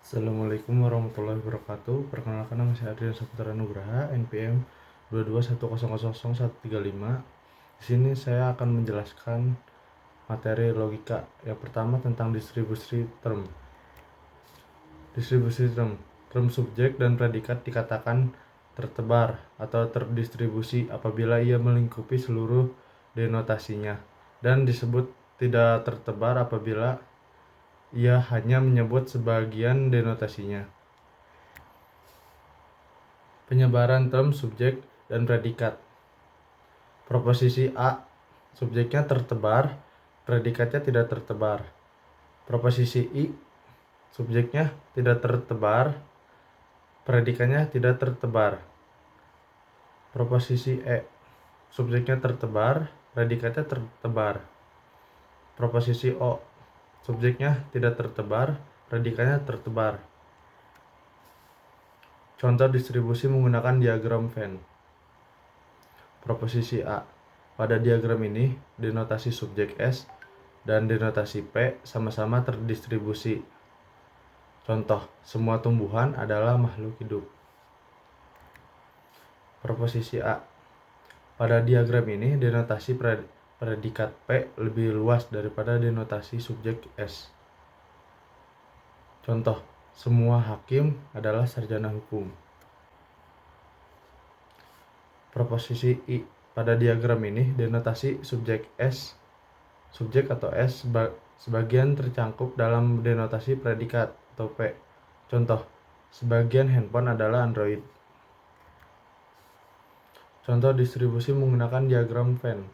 Assalamualaikum warahmatullahi wabarakatuh. Perkenalkan, nama saya Adrian Saputra Nugraha, NPM 221000135. Di sini saya akan menjelaskan materi logika. Yang pertama tentang distribusi term. Distribusi term. Term subjek dan predikat dikatakan tertebar atau terdistribusi apabila ia melingkupi seluruh denotasinya, dan disebut tidak tertebar apabila ia hanya menyebut sebagian denotasinya. Penyebaran term subjek dan predikat. Proposisi A, subjeknya tertebar, predikatnya tidak tertebar. Proposisi I, subjeknya tidak tertebar, predikatnya tidak tertebar. Proposisi E, subjeknya tertebar, predikatnya tertebar. Proposisi O, subjeknya tidak tertebar, predikatnya tertebar. Contoh distribusi menggunakan diagram Venn. Proposisi A. Pada diagram ini, denotasi subjek S dan denotasi P sama-sama terdistribusi. Contoh, semua tumbuhan adalah makhluk hidup. Proposisi A. Pada diagram ini, denotasi predikat P lebih luas daripada denotasi subjek S. Contoh, semua hakim adalah sarjana hukum. Proposisi I. Pada diagram ini, denotasi subjek atau S sebagian tercangkup dalam denotasi predikat atau P. Contoh, sebagian handphone adalah Android. Contoh distribusi menggunakan diagram Venn.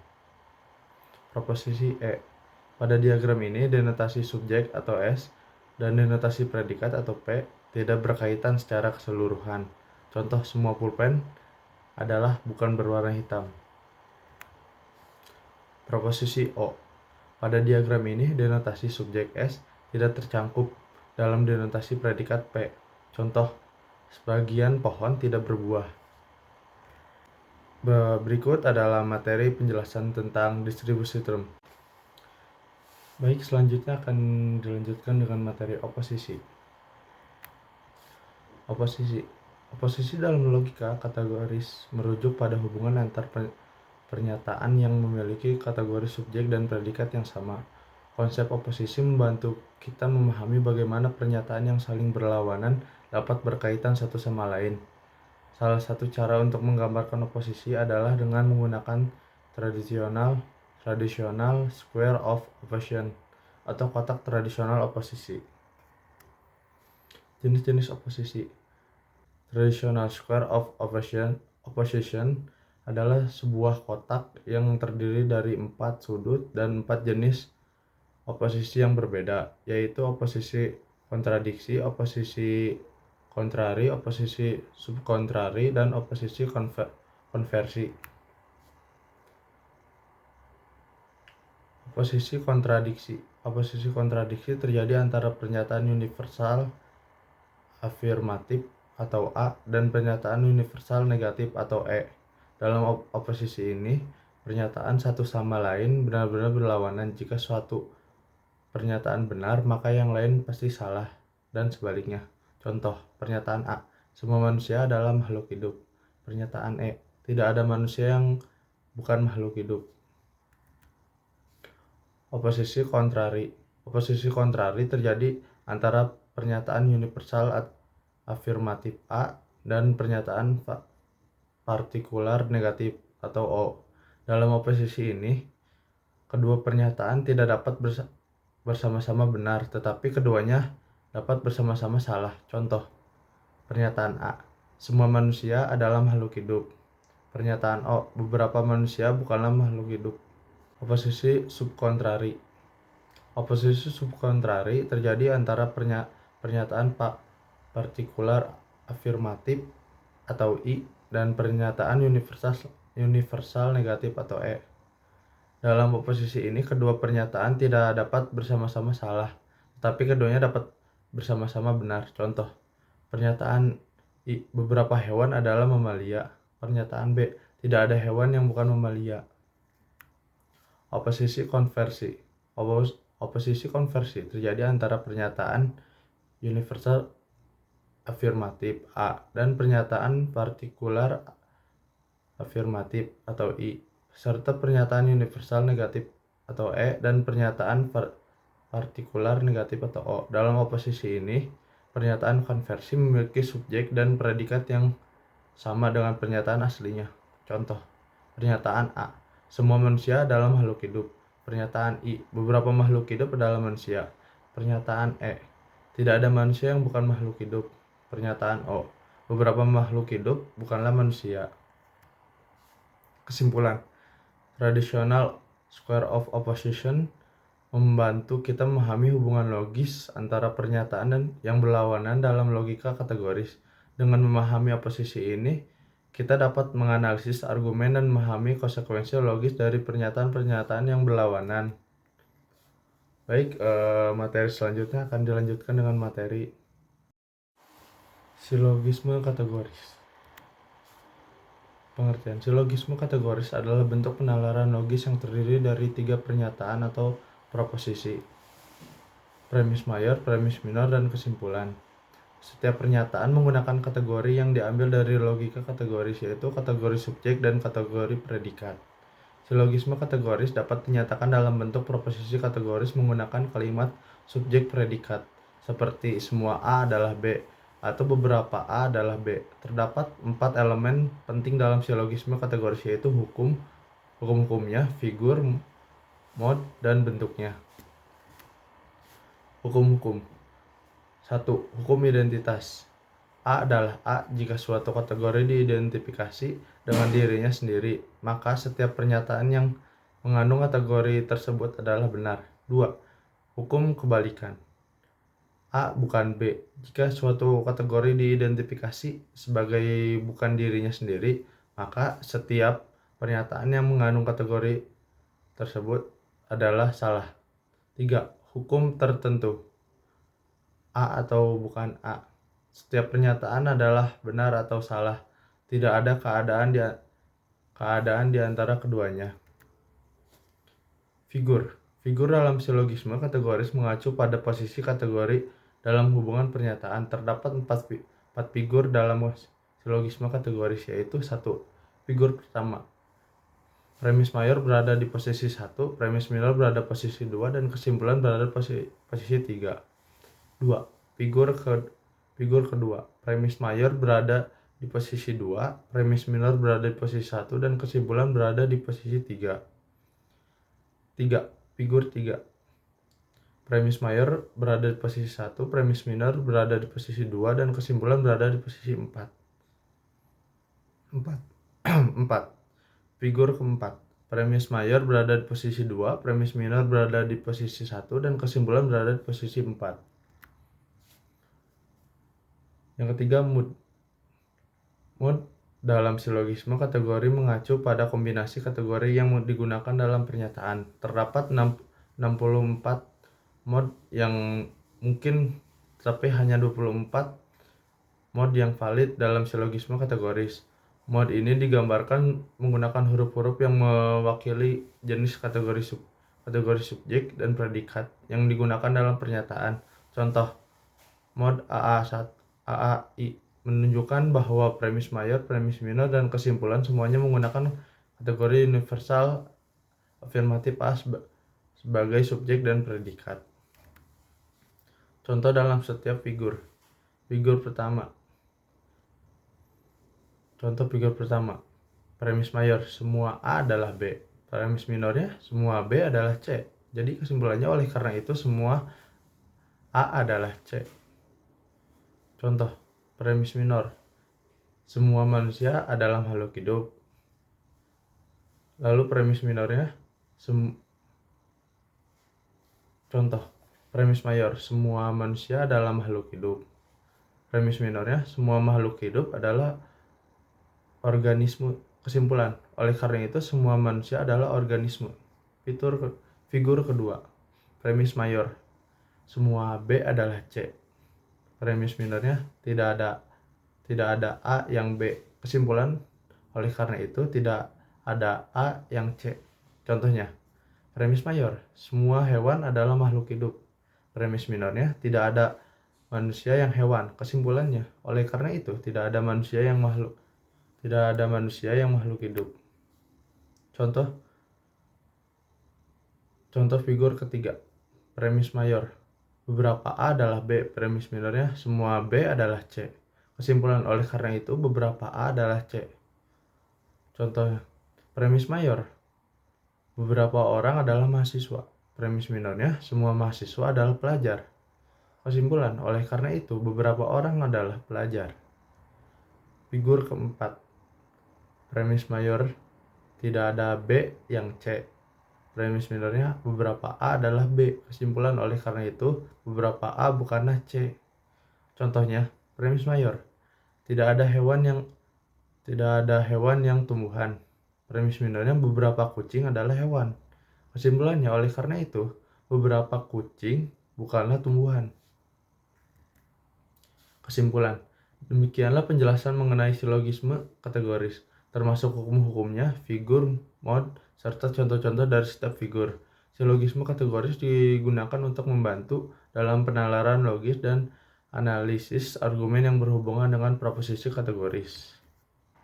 Proposisi E. Pada diagram ini, denotasi subjek atau S dan denotasi predikat atau P tidak berkaitan secara keseluruhan. Contoh, semua pulpen adalah bukan berwarna hitam. Proposisi O. Pada diagram ini, denotasi subjek S tidak tercangkup dalam denotasi predikat P. Contoh, sebagian pohon tidak berbuah. Berikut adalah materi penjelasan tentang distribusi term. Baik, selanjutnya akan dilanjutkan dengan materi oposisi. Oposisi dalam logika kategoris merujuk pada hubungan antar pernyataan yang memiliki kategori subjek dan predikat yang sama. Konsep oposisi membantu kita memahami bagaimana pernyataan yang saling berlawanan dapat berkaitan satu sama lain. Salah satu cara untuk menggambarkan oposisi adalah dengan menggunakan tradisional square of opposition atau kotak tradisional oposisi. Jenis-jenis oposisi. Traditional square of opposition adalah sebuah kotak yang terdiri dari 4 sudut dan 4 jenis oposisi yang berbeda, yaitu oposisi kontradiksi, oposisi kontrari, oposisi subkontrari, dan oposisi konversi. Oposisi kontradiksi terjadi antara pernyataan universal afirmatif atau A dan pernyataan universal negatif atau E. Dalam oposisi ini, pernyataan satu sama lain benar-benar berlawanan. Jika suatu pernyataan benar, maka yang lain pasti salah, dan sebaliknya. Contoh, pernyataan A, semua manusia adalah makhluk hidup. Pernyataan E, tidak ada manusia yang bukan makhluk hidup. Oposisi kontrari terjadi antara pernyataan universal afirmatif A dan pernyataan partikular negatif atau O. Dalam oposisi ini, kedua pernyataan tidak dapat bersama-sama benar, tetapi keduanya dapat bersama-sama salah. Contoh, pernyataan A, semua manusia adalah makhluk hidup. Pernyataan O, beberapa manusia bukanlah makhluk hidup. Oposisi subkontrari terjadi antara pernyataan partikular afirmatif atau I dan pernyataan universal negatif atau E. Dalam oposisi ini, kedua pernyataan tidak dapat bersama-sama salah, tetapi keduanya dapat bersama-sama benar. Contoh, pernyataan I, beberapa hewan adalah mamalia. Pernyataan B, tidak ada hewan yang bukan mamalia. Oposisi konversi terjadi antara pernyataan afirmatif A dan pernyataan partikular afirmatif atau I, serta pernyataan universal negatif atau E dan pernyataan partikular negatif atau O. Dalam oposisi ini, pernyataan konversi memiliki subjek dan predikat yang sama dengan pernyataan aslinya. Contoh, pernyataan A, semua manusia adalah makhluk hidup. Pernyataan I, beberapa makhluk hidup adalah manusia. Pernyataan E, tidak ada manusia yang bukan makhluk hidup. Pernyataan O, beberapa makhluk hidup bukanlah manusia. Kesimpulan, tradisional square of opposition membantu kita memahami hubungan logis antara pernyataan dan yang berlawanan dalam logika kategoris. Dengan memahami oposisi ini, kita dapat menganalisis argumen dan memahami konsekuensi logis dari pernyataan-pernyataan yang berlawanan. Baik, materi selanjutnya akan dilanjutkan dengan materi silogisme kategoris. Pengertian silogisme kategoris adalah bentuk penalaran logis yang terdiri dari 3 pernyataan atau proposisi, premis mayor, premis minor, dan kesimpulan. Setiap pernyataan menggunakan kategori yang diambil dari logika kategoris, yaitu kategori subjek dan kategori predikat. Silogisme kategoris dapat dinyatakan dalam bentuk proposisi kategoris menggunakan kalimat subjek predikat, seperti semua A adalah B atau beberapa A adalah B. Terdapat 4 elemen penting dalam silogisme kategoris, yaitu hukum-hukumnya, figur, mod, dan bentuknya. Hukum-hukum. 1. Hukum identitas. A adalah A jika suatu kategori diidentifikasi dengan dirinya sendiri, maka setiap pernyataan yang mengandung kategori tersebut adalah benar. 2. Hukum kebalikan. A bukan B. Jika suatu kategori diidentifikasi sebagai bukan dirinya sendiri, maka setiap pernyataan yang mengandung kategori tersebut adalah salah. 3. Hukum tertentu. A atau bukan A. Setiap pernyataan adalah benar atau salah. Tidak ada keadaan di antara keduanya. Figur. Figur dalam silogisme kategoris mengacu pada posisi kategori dalam hubungan pernyataan. Terdapat 4 figur dalam silogisme kategoris, yaitu 1. Figur pertama. Premis mayor berada di posisi 1, premis minor berada posisi 2, dan kesimpulan berada posisi 3. 2. Figur kedua. Premis mayor berada di posisi 2, premis minor berada di posisi 1, dan kesimpulan berada di posisi 3. 3. Figur 3. Premis mayor berada di posisi 1, premis minor berada di posisi 2, dan kesimpulan berada di posisi 4. 4. Figur keempat. Premis mayor berada di posisi 2, premis minor berada di posisi 1, dan kesimpulan berada di posisi 4. Yang ketiga, mood. Mood dalam silogisme kategori mengacu pada kombinasi kategori yang digunakan dalam pernyataan. Terdapat 64 mod yang mungkin, tapi hanya 24 mod yang valid dalam silogisme kategoris. Mod ini digambarkan menggunakan huruf-huruf yang mewakili jenis kategori subjek dan predikat yang digunakan dalam pernyataan. Contoh, mod AAI menunjukkan bahwa premis mayor, premis minor, dan kesimpulan semuanya menggunakan kategori universal afirmatif A sebagai subjek dan predikat. Contoh dalam setiap figur. Contoh figur pertama. Premis mayor, semua A adalah B. Premis minornya, semua B adalah C. Jadi kesimpulannya, oleh karena itu semua A adalah C. Contoh, premis minor. Semua manusia adalah makhluk hidup. Lalu premis minornya, contoh, premis mayor, semua manusia adalah makhluk hidup. Premis minornya, semua makhluk hidup adalah organisme. Kesimpulan, oleh karena itu semua manusia adalah organisme. Figur kedua. Premis mayor, semua B adalah C. Premis minornya, tidak ada A yang B. Kesimpulan, oleh karena itu tidak ada A yang C. Contohnya, premis mayor, semua hewan adalah makhluk hidup. Premis minornya, tidak ada manusia yang hewan. Kesimpulannya, oleh karena itu tidak ada manusia yang makhluk hidup. Contoh figur ketiga, premis mayor. Beberapa A adalah B, premis minornya semua B adalah C. Kesimpulan, oleh karena itu beberapa A adalah C. Contohnya, premis mayor, beberapa orang adalah mahasiswa. Premis minornya semua mahasiswa adalah pelajar. Kesimpulan, oleh karena itu beberapa orang adalah pelajar. Figur keempat, premis mayor tidak ada B yang C. Premis minornya beberapa A adalah B. Kesimpulan, oleh karena itu beberapa A bukanlah C. Contohnya, premis mayor, tidak ada hewan yang tumbuhan. Premis minornya beberapa kucing adalah hewan. Kesimpulannya, oleh karena itu beberapa kucing bukanlah tumbuhan. Kesimpulan, demikianlah penjelasan mengenai silogisme kategoris, termasuk hukum-hukumnya, figur, mod, serta contoh-contoh dari setiap figur. Silogisme kategoris digunakan untuk membantu dalam penalaran logis dan analisis argumen yang berhubungan dengan proposisi kategoris.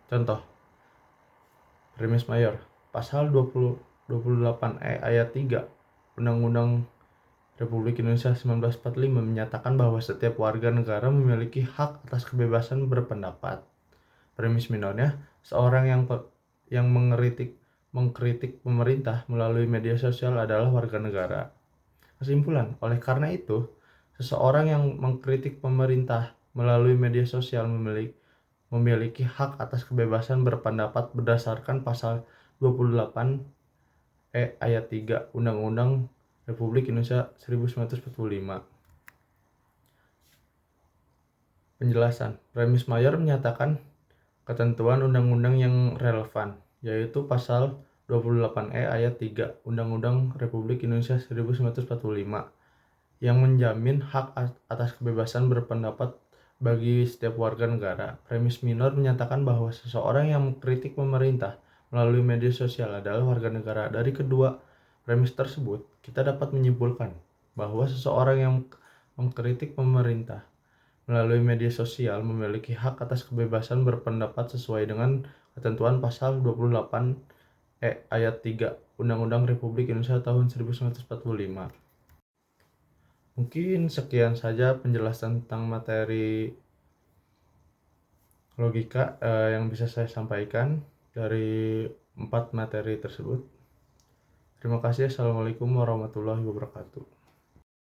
Contoh, premis mayor, pasal 28E ayat 3 Undang-Undang Republik Indonesia 1945 menyatakan bahwa setiap warga negara memiliki hak atas kebebasan berpendapat. Premis minornya, seorang yang mengkritik pemerintah melalui media sosial adalah warga negara. Kesimpulan, oleh karena itu, seseorang yang mengkritik pemerintah melalui media sosial memiliki hak atas kebebasan berpendapat berdasarkan pasal 28E ayat 3 Undang-Undang Republik Indonesia 1945. Penjelasan, premis mayor menyatakan ketentuan undang-undang yang relevan, yaitu pasal 28E ayat 3 Undang-Undang Republik Indonesia 1945 yang menjamin hak atas kebebasan berpendapat bagi setiap warga negara. Premis minor menyatakan bahwa seseorang yang mengkritik pemerintah melalui media sosial adalah warga negara. Dari kedua premis tersebut, kita dapat menyimpulkan bahwa seseorang yang mengkritik pemerintah melalui media sosial memiliki hak atas kebebasan berpendapat sesuai dengan ketentuan pasal 28E ayat 3 Undang-Undang Republik Indonesia tahun 1945. Mungkin sekian saja penjelasan tentang materi logika yang bisa saya sampaikan dari 4 materi tersebut. Terima kasih. Assalamualaikum warahmatullahi wabarakatuh.